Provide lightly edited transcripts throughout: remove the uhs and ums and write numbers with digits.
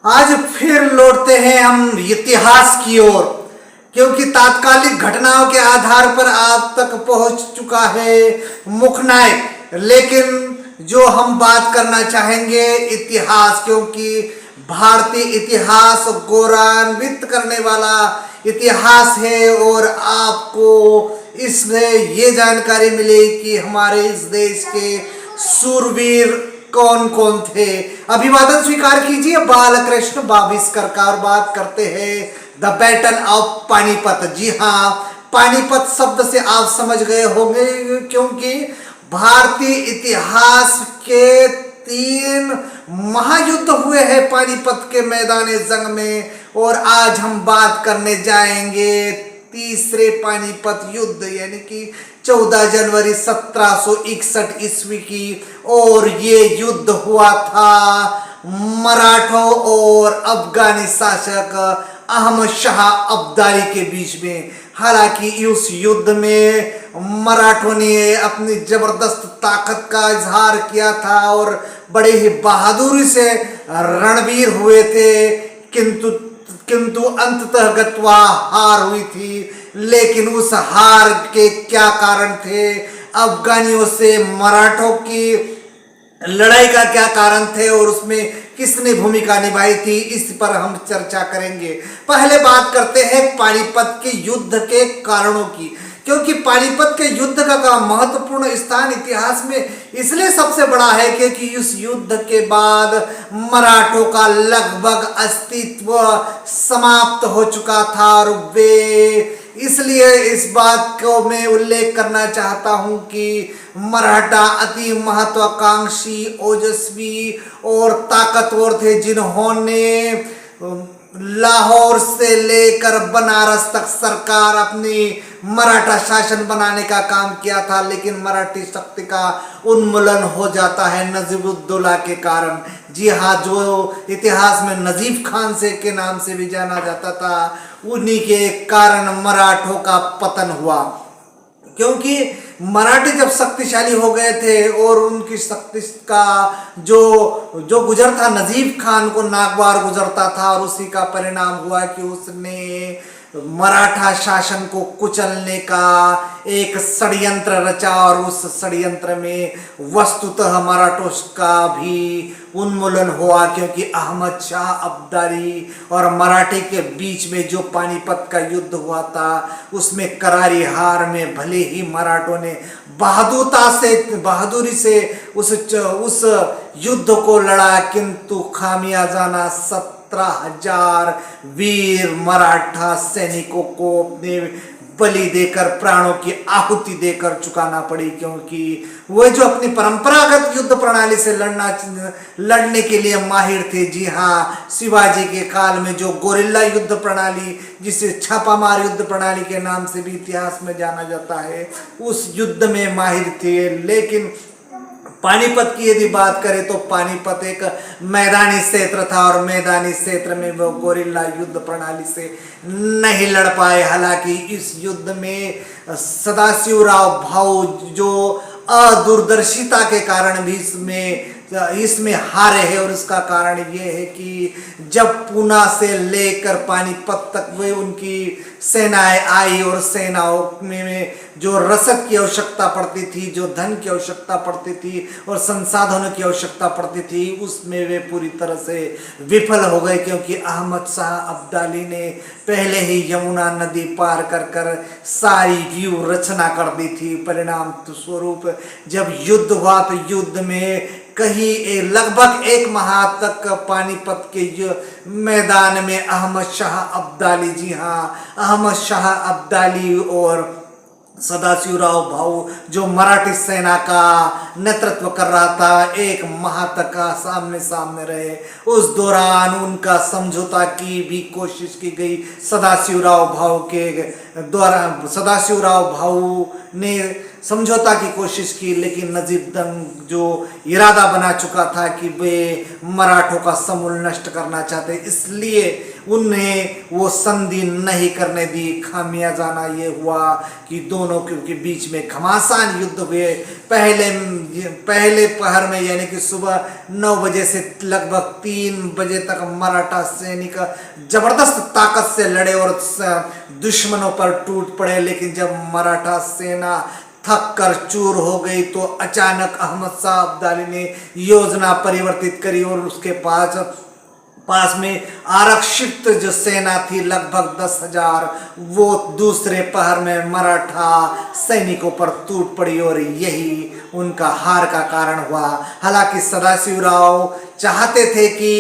आज फिर लौटते हैं हम इतिहास की ओर, क्योंकि तात्कालिक घटनाओं के आधार पर आज तक पहुंच चुका है मुखनायक। लेकिन जो हम बात करना चाहेंगे इतिहास, क्योंकि भारतीय इतिहास गौरवान्वित करने वाला इतिहास है और आपको इसमें ये जानकारी मिलेगी कि हमारे इस देश के सूरवीर कौन कौन थे। अभिवादन स्वीकार कीजिए बालकृष्ण बाविस्कर का, और बात करते हैं द बैटल ऑफ पानीपत। जी हाँ, पानीपत शब्द से आप समझ गए होंगे, क्योंकि भारतीय इतिहास के 3 महायुद्ध हुए हैं पानीपत के मैदान जंग में, और आज हम बात करने जाएंगे तीसरे पानीपत युद्ध, यानी कि 14 जनवरी 1761 ईस्वी की। और ये युद्ध हुआ था मराठों और अफगानी शासक अहमद शाह अब्दाली के बीच में। हालांकि उस युद्ध में मराठों ने अपनी जबरदस्त ताकत का इजहार किया था और बड़े ही बहादुरी से रणवीर हुए थे, किंतु अंततः गत्वा हार हुई थी। लेकिन उस हार के क्या कारण थे, अफगानियों से मराठों की लड़ाई का क्या कारण थे और उसमें किसने भूमिका निभाई थी, इस पर हम चर्चा करेंगे। पहले बात करते हैं पानीपत के युद्ध के कारणों की, क्योंकि पानीपत के युद्ध का महत्वपूर्ण स्थान इतिहास में इसलिए सबसे बड़ा है क्योंकि इस युद्ध के बाद मराठों का लगभग अस्तित्व समाप्त हो चुका था। और वे इसलिए इस बात को मैं उल्लेख करना चाहता हूं कि मराठा अति महत्वाकांक्षी, ओजस्वी और ताकतवर थे, जिन्होंने लाहौर से लेकर बनारस तक सरकार अपनी मराठा शासन बनाने का काम किया था। लेकिन मराठी शक्ति का उन्मूलन हो जाता है नजीबुद्दौला के कारण। जी हाँ, जो इतिहास में नजीब खान से के नाम से भी जाना जाता था, उन्हीं के कारण मराठों का पतन हुआ। क्योंकि मराठी जब शक्तिशाली हो गए थे और उनकी शक्ति का जो गुजर था, नजीब खान को नागवार गुजरता था, और उसी का परिणाम हुआ कि उसने मराठा शासन को कुचलने का एक षड्यंत्र रचा, और उस षड्यंत्र में वस्तुतः मराठों का भी उन्मूलन हुआ। क्योंकि अहमद शाह अब्दाली और मराठे के बीच में जो पानीपत का युद्ध हुआ था, उसमें करारी हार में भले ही मराठों ने बहादुरी से उस युद्ध को लड़ा, किंतु खामियाजाना 17,000 वीर मराठा सैनिकों को अपने बलि देकर, प्राणों की आहुति देकर चुकाना पड़ी। क्योंकि वो जो अपनी परंपरागत युद्ध प्रणाली से लड़ने के लिए माहिर थे। जी हाँ, शिवाजी के काल में जो गोरिल्ला युद्ध प्रणाली, जिसे छापामार युद्ध प्रणाली के नाम से भी इतिहास में जाना जाता है, उस युद्ध में माहिर थे। लेकिन पानीपत की यदि बात करें तो पानीपत एक मैदानी क्षेत्र था, और मैदानी क्षेत्र में वो गोरिल्ला युद्ध प्रणाली से नहीं लड़ पाए। हालांकि इस युद्ध में सदाशिवराव भाऊ जो अदूरदर्शिता के कारण भी इसमें हारे हैं, और इसका कारण ये है कि जब पूना से लेकर पानीपत तक वे उनकी सेनाएं आई, और सेनाओं में जो रसद की आवश्यकता पड़ती थी, जो धन की आवश्यकता पड़ती थी और संसाधनों की आवश्यकता पड़ती थी, उसमें वे पूरी तरह से विफल हो गए। क्योंकि अहमद शाह अब्दाली ने पहले ही यमुना नदी पार कर सारी व्यू रचना कर दी थी। परिणाम स्वरूप जब युद्ध हुआ तो युद्ध में लगभग 1 माह तक पानीपत के मैदान में अहमद शाह अब्दाली, जी हाँ, अहमद शाह अब्दाली और सदाशिवराव भाऊ जो मराठी सेना का नेतृत्व कर रहा था, 1 माह तक सामने सामने रहे। उस दौरान उनका समझौता की भी कोशिश की गई सदाशिवराव भाऊ के द्वारा। सदाशिवराव भाऊ ने समझौता की कोशिश की, लेकिन नजीब जंग जो इरादा बना चुका था कि वे मराठों का समूल नष्ट करना चाहते, इसलिए उन्हें वो संधि नहीं करने दी। खामियाजाना ये हुआ कि दोनों के बीच में घमासान युद्ध हुए। पहले पहर में यानी कि सुबह 9 बजे से लगभग 3 बजे तक मराठा सैनिक जबरदस्त ताकत से लड़े और दुश्मनों पर टूट पड़े। लेकिन जब मराठा सेना थक कर चूर हो गई तो अचानक अहमद शाह अब्दाली ने योजना परिवर्तित करी और उसके पास में आरक्षित जो सेना थी लगभग 10,000, वो दूसरे पहर में मराठा सैनिकों पर टूट पड़ी और यही उनका हार का कारण हुआ। हालांकि सदाशिवराव चाहते थे कि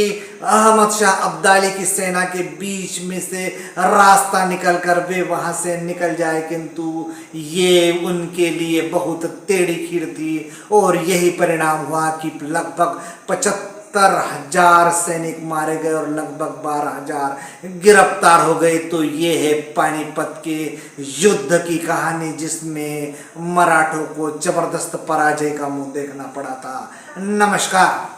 अहमद शाह अब्दाली की सेना के बीच में से रास्ता निकलकर वे वहां से निकल जाए, किंतु ये उनके लिए बहुत टेढ़ी खीर थी और यही परिणाम हुआ कि लगभग 75,000 सैनिक मारे गए और लगभग 12,000 गिरफ्तार हो गए। तो ये है पानीपत के युद्ध की कहानी, जिसमें मराठों को जबरदस्त पराजय का मुंह देखना पड़ा था। नमस्कार।